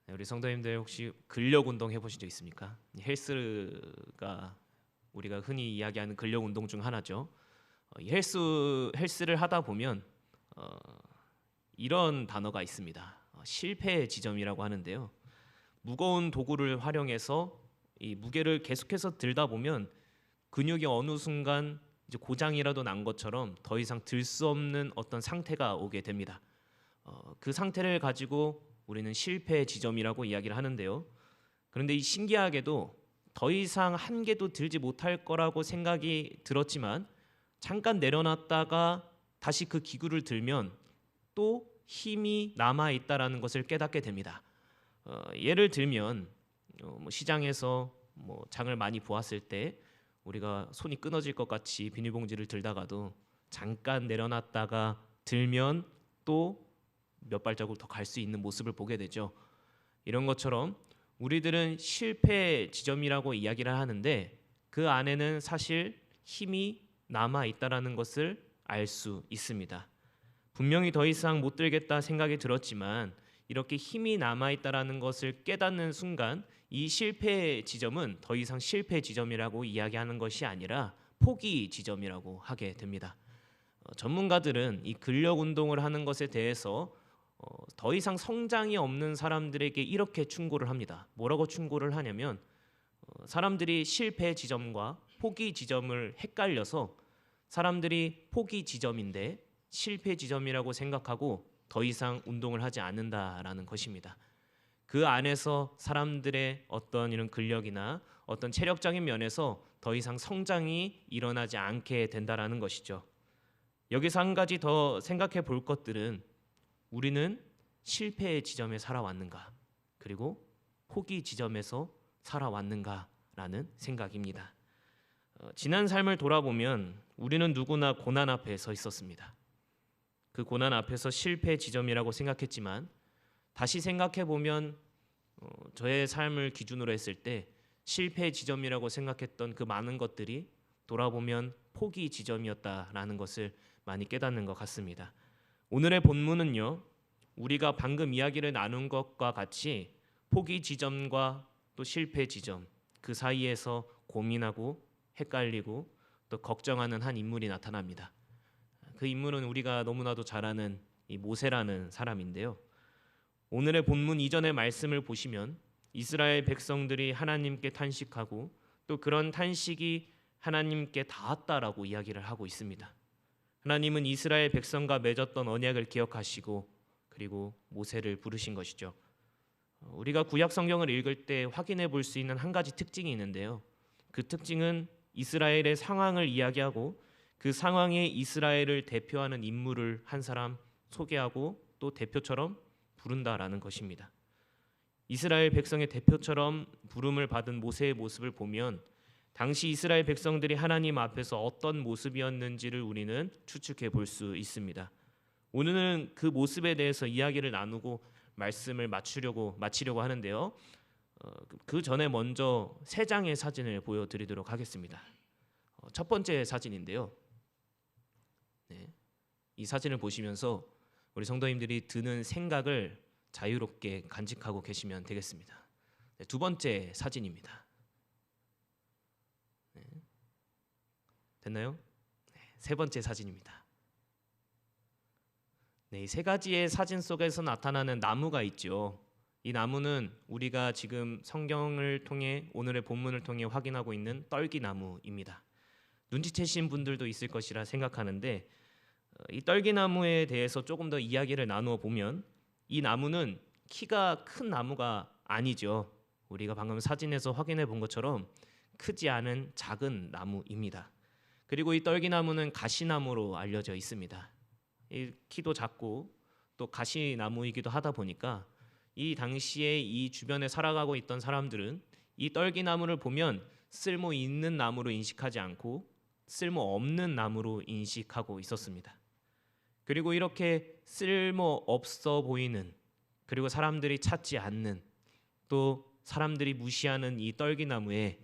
네, 우리 성도님들 혹시 근력 운동 해보신 적 있습니까? 헬스가 우리가 흔히 이야기하는 근력 운동 중 하나죠. 이 헬스를 하다 보면 어, 이런 단어가 있습니다. 실패 지점이라고 하는데요. 무거운 도구를 활용해서 이 무게를 계속해서 들다 보면 근육이 어느 순간 이제 고장이라도 난 것처럼 더 이상 들 수 없는 어떤 상태가 오게 됩니다. 그 상태를 가지고 우리는 실패 지점이라고 이야기를 하는데요. 그런데 이 신기하게도 더 이상 한 개도 들지 못할 거라고 생각이 들었지만 잠깐 내려놨다가 다시 그 기구를 들면 또 힘이 남아 있다라는 것을 깨닫게 됩니다. 예를 들면 뭐 시장에서 뭐 장을 많이 보았을 때 우리가 손이 끊어질 것 같이 비닐봉지를 들다가도 잠깐 내려놨다가 들면 또 몇 발자국 더 갈 수 있는 모습을 보게 되죠. 이런 것처럼 우리들은 실패 지점이라고 이야기를 하는데 그 안에는 사실 힘이 남아 있다라는 것을 알 수 있습니다. 분명히 더 이상 못 들겠다 생각이 들었지만 이렇게 힘이 남아 있다라는 것을 깨닫는 순간 이 실패 지점은 더 이상 실패 지점이라고 이야기하는 것이 아니라 포기 지점이라고 하게 됩니다. 전문가들은 이 근력 운동을 하는 것에 대해서 더 이상 성장이 없는 사람들에게 이렇게 충고를 합니다. 뭐라고 충고를 하냐면 사람들이 실패 지점과 포기 지점을 헷갈려서 사람들이 포기 지점인데 실패 지점이라고 생각하고 더 이상 운동을 하지 않는다라는 것입니다. 그 안에서 사람들의 어떤 이런 근력이나 어떤 체력적인 면에서 더 이상 성장이 일어나지 않게 된다라는 것이죠. 여기서 한 가지 더 생각해 볼 것들은 우리는 실패의 지점에 살아왔는가 그리고 포기 지점에서 살아왔는가라는 생각입니다. 지난 삶을 돌아보면 우리는 누구나 고난 앞에 서 있었습니다. 그 고난 앞에서 실패 지점이라고 생각했지만 다시 생각해 보면 저의 삶을 기준으로 했을 때 실패 지점이라고 생각했던 그 많은 것들이 돌아보면 포기 지점이었다라는 것을 많이 깨닫는 것 같습니다. 오늘의 본문은요, 우리가 방금 이야기를 나눈 것과 같이 포기 지점과 또 실패 지점 그 사이에서 고민하고 헷갈리고 또 걱정하는 한 인물이 나타납니다. 그 인물은 우리가 너무나도 잘 아는 이 모세라는 사람인데요. 오늘의 본문 이전의 말씀을 보시면 이스라엘 백성들이 하나님께 탄식하고 또 그런 탄식이 하나님께 닿았다라고 이야기를 하고 있습니다. 하나님은 이스라엘 백성과 맺었던 언약을 기억하시고 그리고 모세를 부르신 것이죠. 우리가 구약 성경을 읽을 때 확인해 볼 수 있는 한 가지 특징이 있는데요. 그 특징은 이스라엘의 상황을 이야기하고 그 상황에 이스라엘을 대표하는 인물을 한 사람 소개하고 또 대표처럼 부른다라는 것입니다. 이스라엘 백성의 대표처럼 부름을 받은 모세의 모습을 보면 당시 이스라엘 백성들이 하나님 앞에서 어떤 모습이었는지를 우리는 추측해 볼 수 있습니다. 오늘은 그 모습에 대해서 이야기를 나누고 말씀을 마치려고 하는데요. 그 전에 먼저 세 장의 사진을 보여드리도록 하겠습니다. 첫 번째 사진인데요. 네, 이 사진을 보시면서 우리 성도님들이 드는 생각을 자유롭게 간직하고 계시면 되겠습니다. 네, 두 번째 사진입니다. 네, 됐나요? 네, 세 번째 사진입니다. 네, 이 세 가지의 사진 속에서 나타나는 나무가 있죠. 이 나무는 우리가 지금 성경을 통해 오늘의 본문을 통해 확인하고 있는 떨기나무입니다. 눈치채신 분들도 있을 것이라 생각하는데 이 떨기나무에 대해서 조금 더 이야기를 나누어 보면 이 나무는 키가 큰 나무가 아니죠. 우리가 방금 사진에서 확인해 본 것처럼 크지 않은 작은 나무입니다. 그리고 이 떨기나무는 가시나무로 알려져 있습니다. 이 키도 작고 또 가시나무이기도 하다 보니까 이 당시에 이 주변에 살아가고 있던 사람들은 이 떨기나무를 보면 쓸모 있는 나무로 인식하지 않고 쓸모 없는 나무로 인식하고 있었습니다. 그리고 이렇게 쓸모 없어 보이는 그리고 사람들이 찾지 않는 또 사람들이 무시하는 이 떨기나무에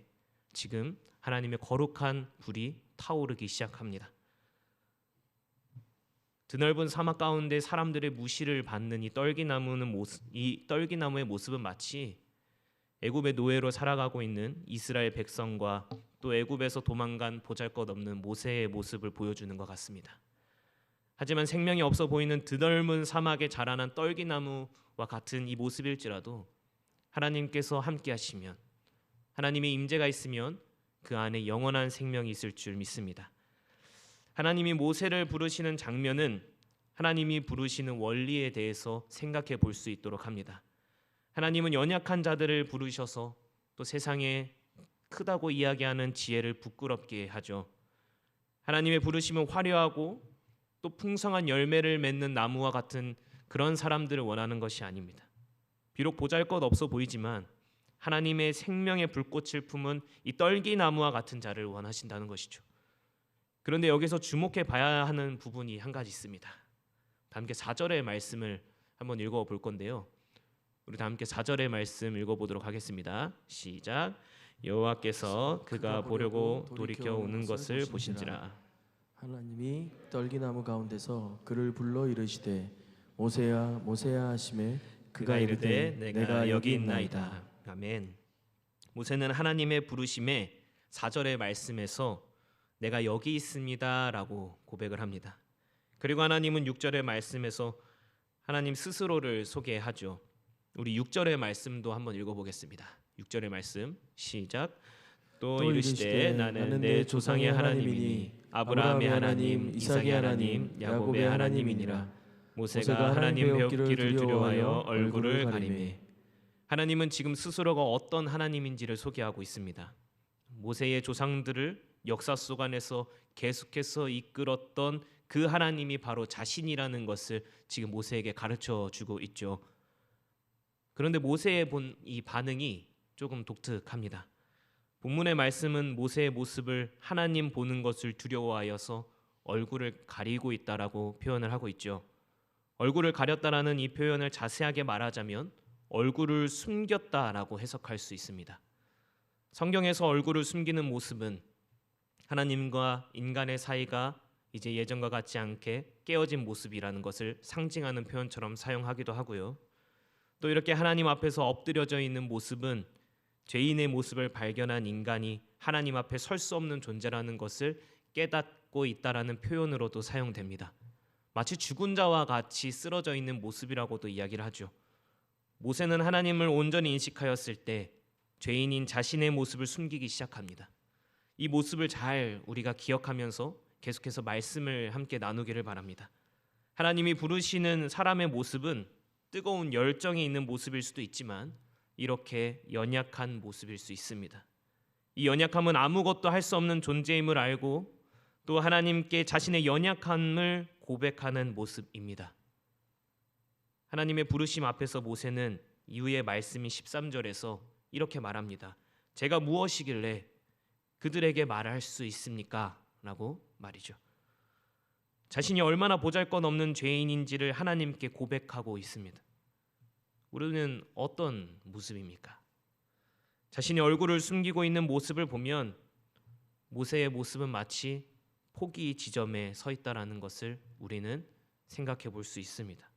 지금 하나님의 거룩한 불이 타오르기 시작합니다. 드넓은 사막 가운데 사람들의 무시를 받는 이 떨기나무의 모습은 마치 애굽의 노예로 살아가고 있는 이스라엘 백성과 또 애굽에서 도망간 보잘것없는 모세의 모습을 보여주는 것 같습니다. 하지만 생명이 없어 보이는 드넓은 사막에 자라난 떨기나무와 같은 이 모습일지라도 하나님께서 함께하시면, 하나님의 임재가 있으면 그 안에 영원한 생명이 있을 줄 믿습니다. 하나님이 모세를 부르시는 장면은 하나님이 부르시는 원리에 대해서 생각해 볼 수 있도록 합니다. 하나님은 연약한 자들을 부르셔서 또 세상에 크다고 이야기하는 지혜를 부끄럽게 하죠. 하나님의 부르심은 화려하고 또 풍성한 열매를 맺는 나무와 같은 그런 사람들을 원하는 것이 아닙니다. 비록 보잘것없어 보이지만 하나님의 생명의 불꽃을 품은 이 떨기나무와 같은 자를 원하신다는 것이죠. 그런데 여기서 주목해 봐야 하는 부분이 한 가지 있습니다. 다 함께 4절의 말씀을 한번 읽어볼 건데요. 우리 다 함께 4절의 말씀 읽어보도록 하겠습니다. 시작. 여호와께서 그가 보려고 돌이켜 오는 것을 보신지라. 하나님이 떨기나무 가운데서 그를 불러 이르시되 모세야 모세야 하시매 그가 이르되 내가 여기 있나이다. 아멘. 모세는 하나님의 부르심에 4절의 말씀에서 내가 여기 있습니다라고 고백을 합니다. 그리고 하나님은 6절의 말씀에서 하나님 스스로를 소개하죠. 우리 6절의 말씀도 한번 읽어보겠습니다. 6절의 말씀 시작. 또 이르시되 나는 내 조상의 하나님이니 아브라함의 하나님, 이삭의 하나님, 야곱의 하나님이니라. 모세가 하나님 배웠기를 두려워하여 얼굴을 가리매. 하나님은 지금 스스로가 어떤 하나님인지를 소개하고 있습니다. 모세의 조상들을 역사 속 안에서 계속해서 이끌었던 그 하나님이 바로 자신이라는 것을 지금 모세에게 가르쳐 주고 있죠. 그런데 모세의 이 반응이 조금 독특합니다. 본문의 말씀은 모세의 모습을 하나님 보는 것을 두려워하여서 얼굴을 가리고 있다라고 표현을 하고 있죠. 얼굴을 가렸다라는 이 표현을 자세하게 말하자면 얼굴을 숨겼다라고 해석할 수 있습니다. 성경에서 얼굴을 숨기는 모습은 하나님과 인간의 사이가 이제 예전과 같지 않게 깨어진 모습이라는 것을 상징하는 표현처럼 사용하기도 하고요. 또 이렇게 하나님 앞에서 엎드려져 있는 모습은 죄인의 모습을 발견한 인간이 하나님 앞에 설 수 없는 존재라는 것을 깨닫고 있다라는 표현으로도 사용됩니다. 마치 죽은 자와 같이 쓰러져 있는 모습이라고도 이야기를 하죠. 모세는 하나님을 온전히 인식하였을 때 죄인인 자신의 모습을 숨기기 시작합니다. 이 모습을 잘 우리가 기억하면서 계속해서 말씀을 함께 나누기를 바랍니다. 하나님이 부르시는 사람의 모습은 뜨거운 열정이 있는 모습일 수도 있지만 이렇게 연약한 모습일 수 있습니다. 이 연약함은 아무것도 할 수 없는 존재임을 알고 또 하나님께 자신의 연약함을 고백하는 모습입니다. 하나님의 부르심 앞에서 모세는 이후의 말씀인 13절에서 이렇게 말합니다. 제가 무엇이길래 그들에게 말할 수 있습니까? 라고 말이죠. 자신이 얼마나 보잘것없는 죄인인지를 하나님께 고백하고 있습니다. 우리는 어떤 모습입니까? 자신의 얼굴을 숨기고 있는 모습을 보면 모세의 모습은 마치 포기 지점에 서 있다라는 것을 우리는 생각해 볼 수 있습니다.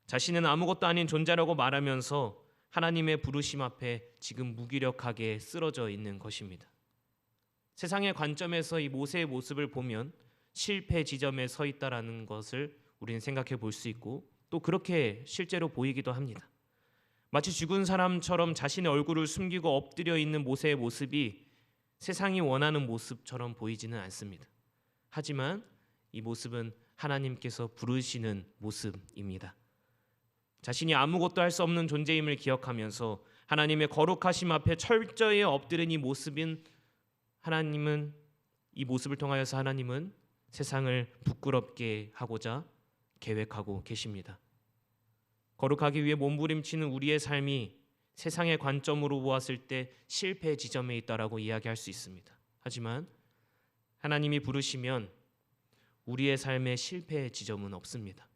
자신은 아무것도 아닌 존재라고 말하면서 하나님의 부르심 앞에 지금 무기력하게 쓰러져 있는 것입니다. 세상의 관점에서 이 모세의 모습을 보면 실패 지점에 서 있다라는 것을 우리는 생각해 볼 수 있고 또 그렇게 실제로 보이기도 합니다. 마치 죽은 사람처럼 자신의 얼굴을 숨기고 엎드려 있는 모세의 모습이 세상이 원하는 모습처럼 보이지는 않습니다. 하지만 이 모습은 하나님께서 부르시는 모습입니다. 자신이 아무것도 할 수 없는 존재임을 기억하면서 하나님의 거룩하심 앞에 철저히 엎드린 이 모습인 하나님은 이 모습을 통하여서 하나님은 세상을 부끄럽게 하고자 계획하고 계십니다. 거룩하기 위해 몸부림치는 우리의 삶이 세상의 관점으로 보았을 때 실패 지점에 있다라고 이야기할 수 있습니다. 하지만 하나님이 부르시면 우리의 삶에 실패 지점은 없습니다.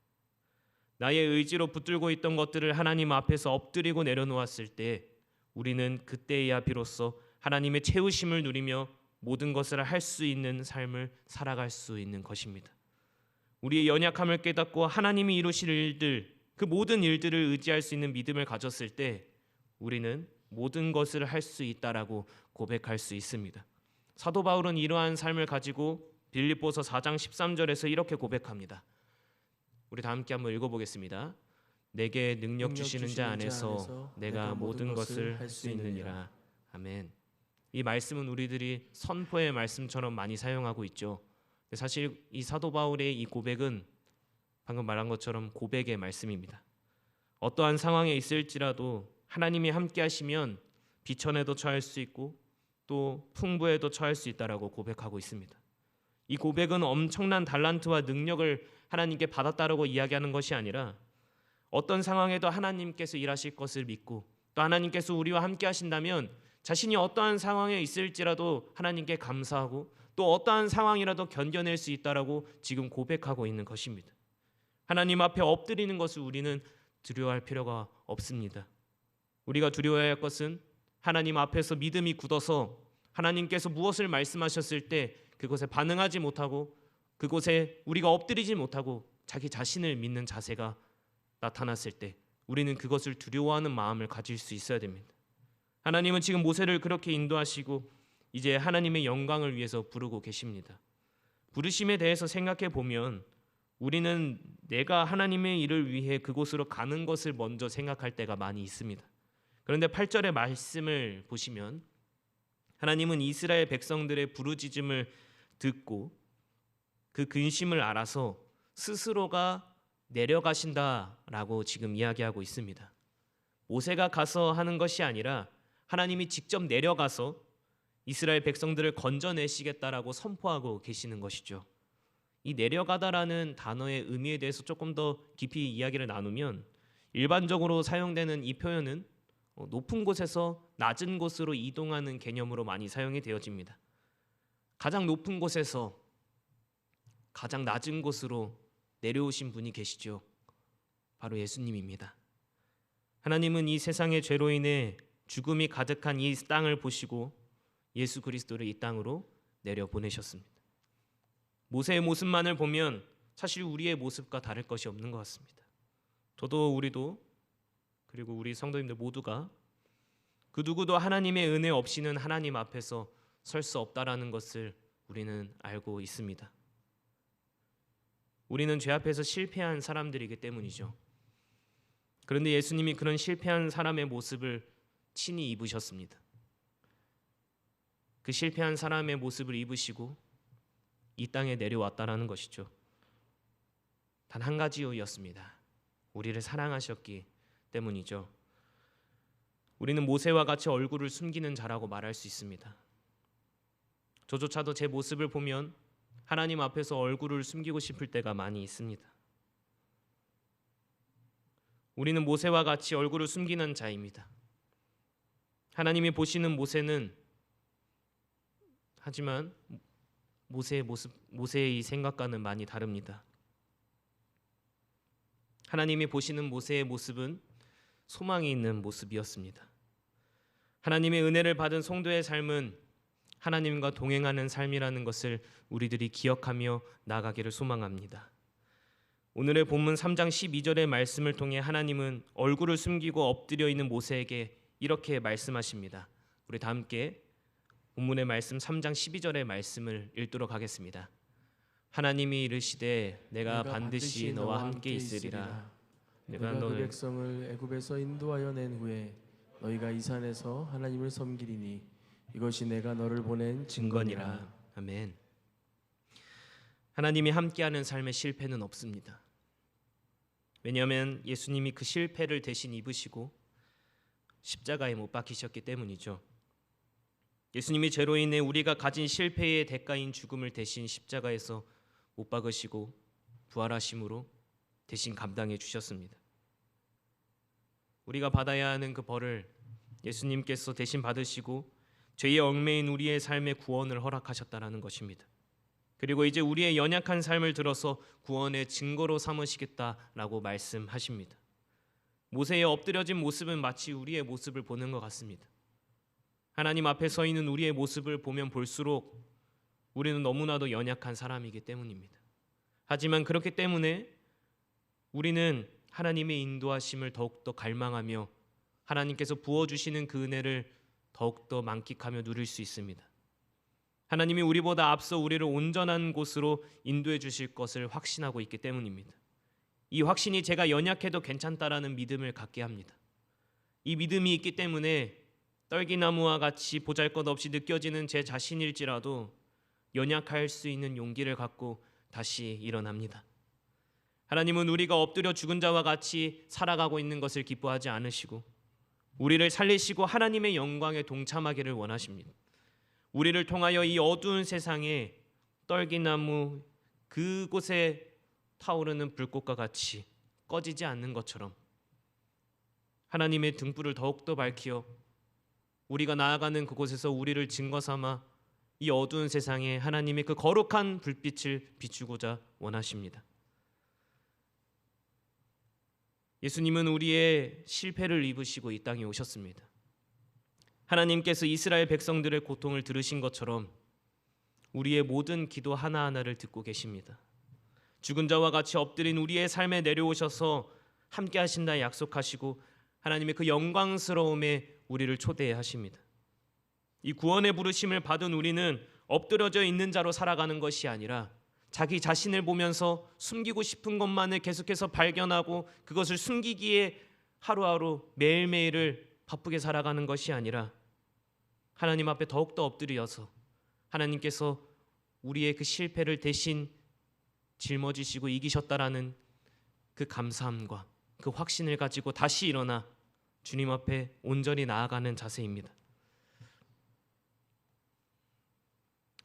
나의 의지로 붙들고 있던 것들을 하나님 앞에서 엎드리고 내려놓았을 때 우리는 그때야 비로소 하나님의 채우심을 누리며 모든 것을 할 수 있는 삶을 살아갈 수 있는 것입니다. 우리의 연약함을 깨닫고 하나님이 이루실 일들, 그 모든 일들을 의지할 수 있는 믿음을 가졌을 때 우리는 모든 것을 할 수 있다라고 고백할 수 있습니다. 사도 바울은 이러한 삶을 가지고 빌립보서 4장 13절에서 이렇게 고백합니다. 우리 다 함께 한번 읽어보겠습니다. 내게 능력 주시는 자 안에서 내가 모든 것을 할 수 있느니라. 아멘. 이 말씀은 우리들이 선포의 말씀처럼 많이 사용하고 있죠. 사실 이 사도 바울의 이 고백은 방금 말한 것처럼 고백의 말씀입니다. 어떠한 상황에 있을지라도 하나님이 함께 하시면 비천에도 처할 수 있고 또 풍부에도 처할 수 있다라고 고백하고 있습니다. 이 고백은 엄청난 달란트와 능력을 하나님께 받았다라고 이야기하는 것이 아니라 어떤 상황에도 하나님께서 일하실 것을 믿고 또 하나님께서 우리와 함께 하신다면 자신이 어떠한 상황에 있을지라도 하나님께 감사하고 또 어떠한 상황이라도 견뎌낼 수 있다라고 지금 고백하고 있는 것입니다. 하나님 앞에 엎드리는 것을 우리는 두려워할 필요가 없습니다. 우리가 두려워해야 할 것은 하나님 앞에서 믿음이 굳어서 하나님께서 무엇을 말씀하셨을 때 그것에 반응하지 못하고 그곳에 우리가 엎드리지 못하고 자기 자신을 믿는 자세가 나타났을 때 우리는 그것을 두려워하는 마음을 가질 수 있어야 됩니다. 하나님은 지금 모세를 그렇게 인도하시고 이제 하나님의 영광을 위해서 부르고 계십니다. 부르심에 대해서 생각해 보면 우리는 내가 하나님의 일을 위해 그곳으로 가는 것을 먼저 생각할 때가 많이 있습니다. 그런데 8절의 말씀을 보시면 하나님은 이스라엘 백성들의 부르짖음을 듣고 그 근심을 알아서 스스로가 내려가신다라고 지금 이야기하고 있습니다. 모세가 가서 하는 것이 아니라 하나님이 직접 내려가서 이스라엘 백성들을 건져내시겠다라고 선포하고 계시는 것이죠. 이 내려가다라는 단어의 의미에 대해서 조금 더 깊이 이야기를 나누면 일반적으로 사용되는 이 표현은 높은 곳에서 낮은 곳으로 이동하는 개념으로 많이 사용이 되어집니다. 가장 높은 곳에서 가장 낮은 곳으로 내려오신 분이 계시죠. 바로 예수님입니다. 하나님은 이 세상의 죄로 인해 죽음이 가득한 이 땅을 보시고 예수 그리스도를 이 땅으로 내려보내셨습니다. 모세의 모습만을 보면 사실 우리의 모습과 다를 것이 없는 것 같습니다. 저도 우리도 그리고 우리 성도님들 모두가 그 누구도 하나님의 은혜 없이는 하나님 앞에서 설 수 없다라는 것을 우리는 알고 있습니다. 우리는 죄 앞에서 실패한 사람들이기 때문이죠. 그런데 예수님이 그런 실패한 사람의 모습을 친히 입으셨습니다. 그 실패한 사람의 모습을 입으시고 이 땅에 내려왔다라는 것이죠. 단 한 가지 이유였습니다. 우리를 사랑하셨기 때문이죠. 우리는 모세와 같이 얼굴을 숨기는 자라고 말할 수 있습니다. 저조차도 제 모습을 보면 하나님 앞에서 얼굴을 숨기고 싶을 때가 많이 있습니다. 우리는 모세와 같이 얼굴을 숨기는 자입니다. 하나님이 보시는 모세는 하지만 모세의 모습, 모세의 이 생각과는 많이 다릅니다. 하나님이 보시는 모세의 모습은 소망이 있는 모습이었습니다. 하나님의 은혜를 받은 성도의 삶은 하나님과 동행하는 삶이라는 것을 우리들이 기억하며 나아가기를 소망합니다. 오늘의 본문 3장 12절의 말씀을 통해 하나님은 얼굴을 숨기고 엎드려 있는 모세에게 이렇게 말씀하십니다. 우리 다 함께 본문의 말씀 3장 12절의 말씀을 읽도록 하겠습니다. 하나님이 이르시되 내가 반드시 너와 함께 있으리라. 내가 그 백성을 애굽에서 인도하여 낸 후에 너희가 이 산에서 하나님을 섬기리니 이것이 내가 너를 보낸 증거니라. 아멘. 하나님이 함께하는 삶의 실패는 없습니다. 왜냐하면 예수님이 그 실패를 대신 입으시고 십자가에 못 박히셨기 때문이죠. 예수님이 죄로 인해 우리가 가진 실패의 대가인 죽음을 대신 십자가에서 못 박으시고 부활하심으로 대신 감당해 주셨습니다. 우리가 받아야 하는 그 벌을 예수님께서 대신 받으시고 죄에 얽매인 우리의 삶의 구원을 허락하셨다라는 것입니다. 그리고 이제 우리의 연약한 삶을 들어서 구원의 증거로 삼으시겠다라고 말씀하십니다. 모세의 엎드려진 모습은 마치 우리의 모습을 보는 것 같습니다. 하나님 앞에 서 있는 우리의 모습을 보면 볼수록 우리는 너무나도 연약한 사람이기 때문입니다. 하지만 그렇기 때문에 우리는 하나님의 인도하심을 더욱더 갈망하며 하나님께서 부어주시는 그 은혜를 더욱더 만끽하며 누릴 수 있습니다. 하나님이 우리보다 앞서 우리를 온전한 곳으로 인도해 주실 것을 확신하고 있기 때문입니다. 이 확신이 제가 연약해도 괜찮다라는 믿음을 갖게 합니다. 이 믿음이 있기 때문에 떨기나무와 같이 보잘것없이 느껴지는 제 자신일지라도 연약할 수 있는 용기를 갖고 다시 일어납니다. 하나님은 우리가 엎드려 죽은 자와 같이 살아가고 있는 것을 기뻐하지 않으시고 우리를 살리시고 하나님의 영광에 동참하기를 원하십니다. 우리를 통하여 이 어두운 세상에 떨기나무 그곳에 타오르는 불꽃과 같이 꺼지지 않는 것처럼 하나님의 등불을 더욱더 밝히어 우리가 나아가는 그곳에서 우리를 증거 삼아 이 어두운 세상에 하나님의 그 거룩한 불빛을 비추고자 원하십니다. 예수님은 우리의 실패를 입으시고 이 땅에 오셨습니다. 하나님께서 이스라엘 백성들의 고통을 들으신 것처럼 우리의 모든 기도 하나하나를 듣고 계십니다. 죽은 자와 같이 엎드린 우리의 삶에 내려오셔서 함께 하신다 약속하시고 하나님의 그 영광스러움에 우리를 초대하십니다. 이 구원의 부르심을 받은 우리는 엎드려져 있는 자로 살아가는 것이 아니라 자기 자신을 보면서 숨기고 싶은 것만을 계속해서 발견하고 그것을 숨기기에 하루하루 매일매일을 바쁘게 살아가는 것이 아니라 하나님 앞에 더욱더 엎드려서 하나님께서 우리의 그 실패를 대신 짊어지시고 이기셨다라는 그 감사함과 그 확신을 가지고 다시 일어나 주님 앞에 온전히 나아가는 자세입니다.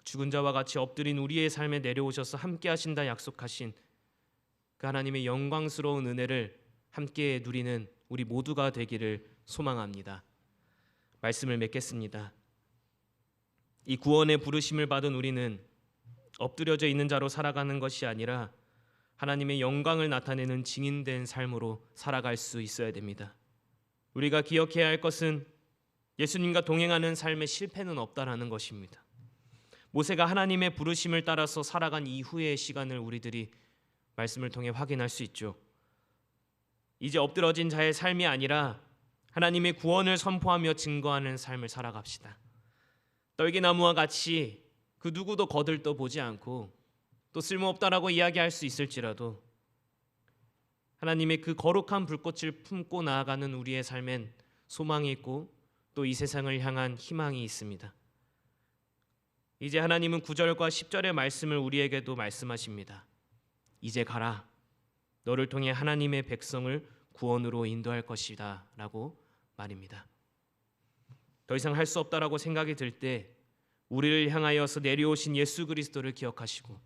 죽은 자와 같이 엎드린 우리의 삶에 내려오셔서 함께 하신다 약속하신 그 하나님의 영광스러운 은혜를 함께 누리는 우리 모두가 되기를 소망합니다. 말씀을 맺겠습니다. 이 구원의 부르심을 받은 우리는 엎드려져 있는 자로 살아가는 것이 아니라 하나님의 영광을 나타내는 증인된 삶으로 살아갈 수 있어야 됩니다. 우리가 기억해야 할 것은 예수님과 동행하는 삶에 실패는 없다라는 것입니다. 모세가 하나님의 부르심을 따라서 살아간 이후의 시간을 우리들이 말씀을 통해 확인할 수 있죠. 이제 엎드러진 자의 삶이 아니라 하나님의 구원을 선포하며 증거하는 삶을 살아갑시다. 떨기나무와 같이 그 누구도 거들떠 보지 않고 또 쓸모없다라고 이야기할 수 있을지라도 하나님의 그 거룩한 불꽃을 품고 나아가는 우리의 삶엔 소망이 있고 또 이 세상을 향한 희망이 있습니다. 이제 하나님은 9절과 10절의 말씀을 우리에게도 말씀하십니다. 이제 가라. 너를 통해 하나님의 백성을 구원으로 인도할 것이다 라고 말입니다. 더 이상 할 수 없다라고 생각이 들 때 우리를 향하여서 내려오신 예수 그리스도를 기억하시고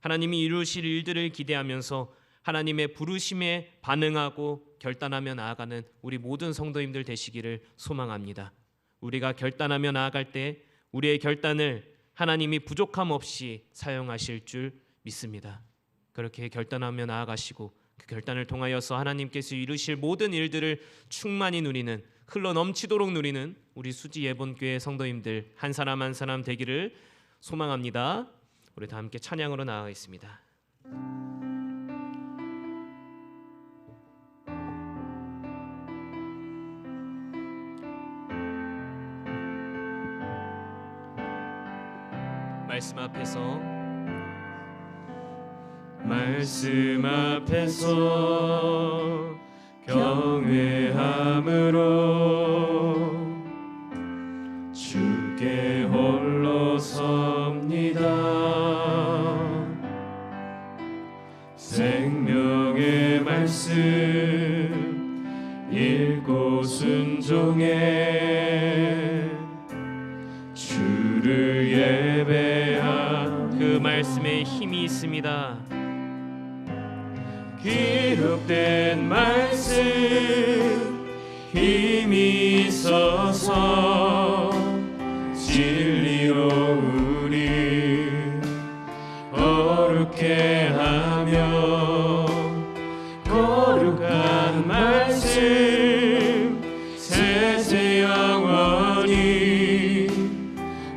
하나님이 이루실 일들을 기대하면서 하나님의 부르심에 반응하고 결단하며 나아가는 우리 모든 성도님들 되시기를 소망합니다. 우리가 결단하며 나아갈 때 우리의 결단을 하나님이 부족함 없이 사용하실 줄 믿습니다. 그렇게 결단하며 나아가시고 그 결단을 통하여서 하나님께서 이루실 모든 일들을 충만히 누리는 흘러 넘치도록 누리는 우리 수지 예본교회 성도님들 한 사람 한 사람 되기를 소망합니다. 우리 다 함께 찬양으로 나아가겠습니다. 말씀 앞에서 경외함으로 주께 홀로 섭니다. 생명의 말씀 읽고 순종해 주를 예배한 그 말씀에 힘이 있습니다. 기록된 말씀 힘이 있어서 진리로 우리 거룩해 하며 거룩한 말씀 세세 영원히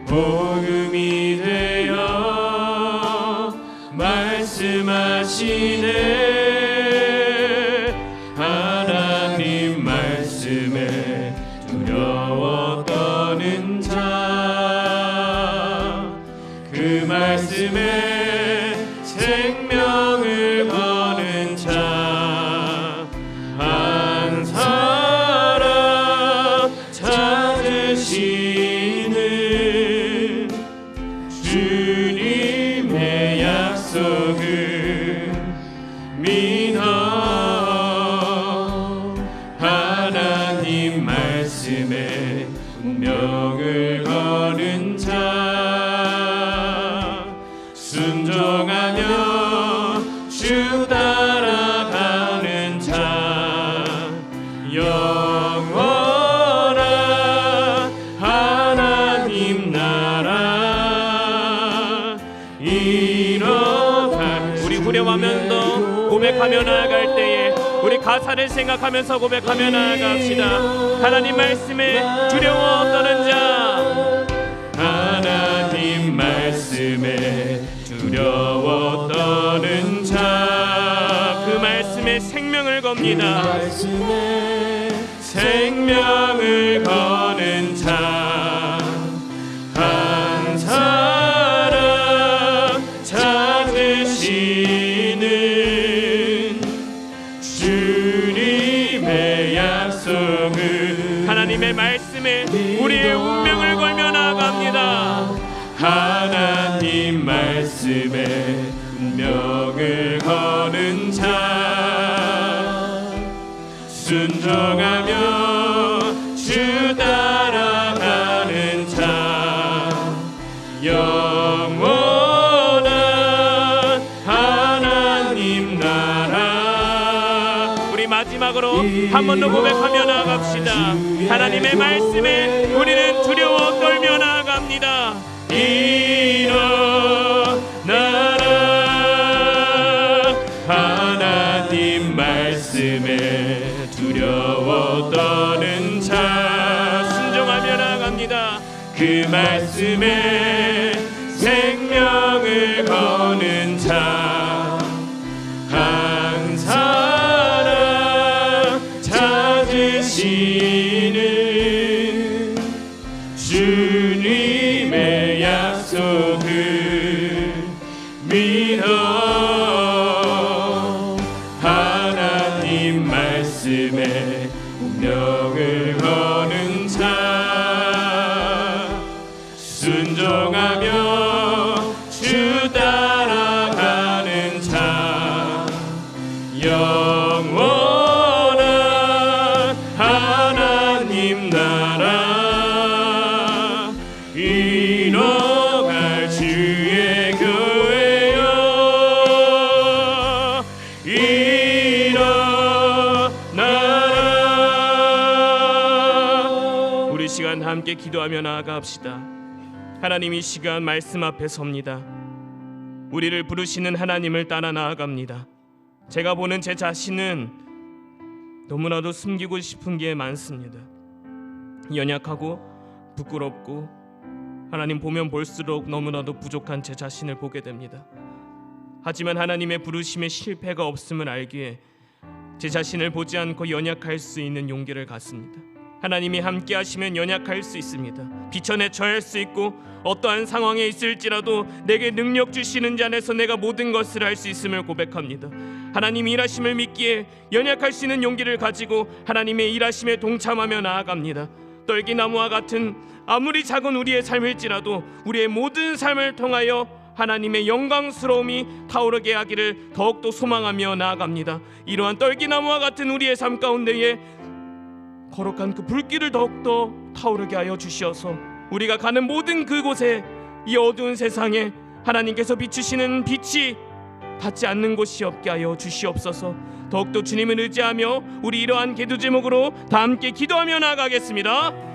복음이 되어 말씀 하나님 말씀에 운명을 거는 자, 순종하며 주 따라가는 자, 영원한 하나님 나라 이뤄갈. 우리 후렴하면서 고백하며 나아갈 때에 우리 가사를 생각하면서 고백하며 나아갑시다. 하나님 말씀에 두려워 떠는 자, 하나님 말씀에 두려워 떠는 자, 그 말씀에 생명을 겁니다. 생명을 거는 자, 한 사람 찾으시는 주님의 약속을, 하나님의 말씀에 우리의 운명을 걸며 나아갑니다. 하나님 말씀에 운명을 거는 자, 순종하며 주 따라가는 자, 영원한 하나님 나라. 우리 마지막으로 한 번 더 고백하며 나아갑시다. 하나님의 말씀에 우리는 두려워 떨며 나아갑니다. 일어나라. 하나님 말씀에 두려워 떠는 자, 순종하며 나아갑니다. 그 말씀에 생명을 거는 자, 한 사람 찾으시는 주님의 약속을 믿어. 하나님 말씀에 운명을 거는 자, 순종하며 주 따라가는 자, 영원한 하나님 나라 이뤄갈 주의 교회여 일어나라. 우리 시간 함께 기도하며 나아갑시다. 하나님, 이 시간 말씀 앞에 섭니다. 우리를 부르시는 하나님을 따라 나아갑니다. 제가 보는 제 자신은 너무나도 숨기고 싶은 게 많습니다. 연약하고 부끄럽고 하나님 보면 볼수록 너무나도 부족한 제 자신을 보게 됩니다. 하지만 하나님의 부르심에 실패가 없음을 알기에 제 자신을 보지 않고 연약할 수 있는 용기를 갖습니다. 하나님이 함께 하시면 연약할 수 있습니다. 비천에 처할 수 있고 어떠한 상황에 있을지라도 내게 능력 주시는 자 안에서 내가 모든 것을 할 수 있음을 고백합니다. 하나님이 일하심을 믿기에 연약할 수 있는 용기를 가지고 하나님의 일하심에 동참하며 나아갑니다. 떨기나무와 같은 아무리 작은 우리의 삶일지라도 우리의 모든 삶을 통하여 하나님의 영광스러움이 타오르게 하기를 더욱더 소망하며 나아갑니다. 이러한 떨기나무와 같은 우리의 삶 가운데에 거룩한 그 불길을 더욱더 타오르게 하여 주시어서 우리가 가는 모든 그곳에, 이 어두운 세상에 하나님께서 비추시는 빛이 닿지 않는 곳이 없게 하여 주시옵소서. 더욱더 주님을 의지하며 우리 이러한 기도 제목으로 다 함께 기도하며 나아가겠습니다.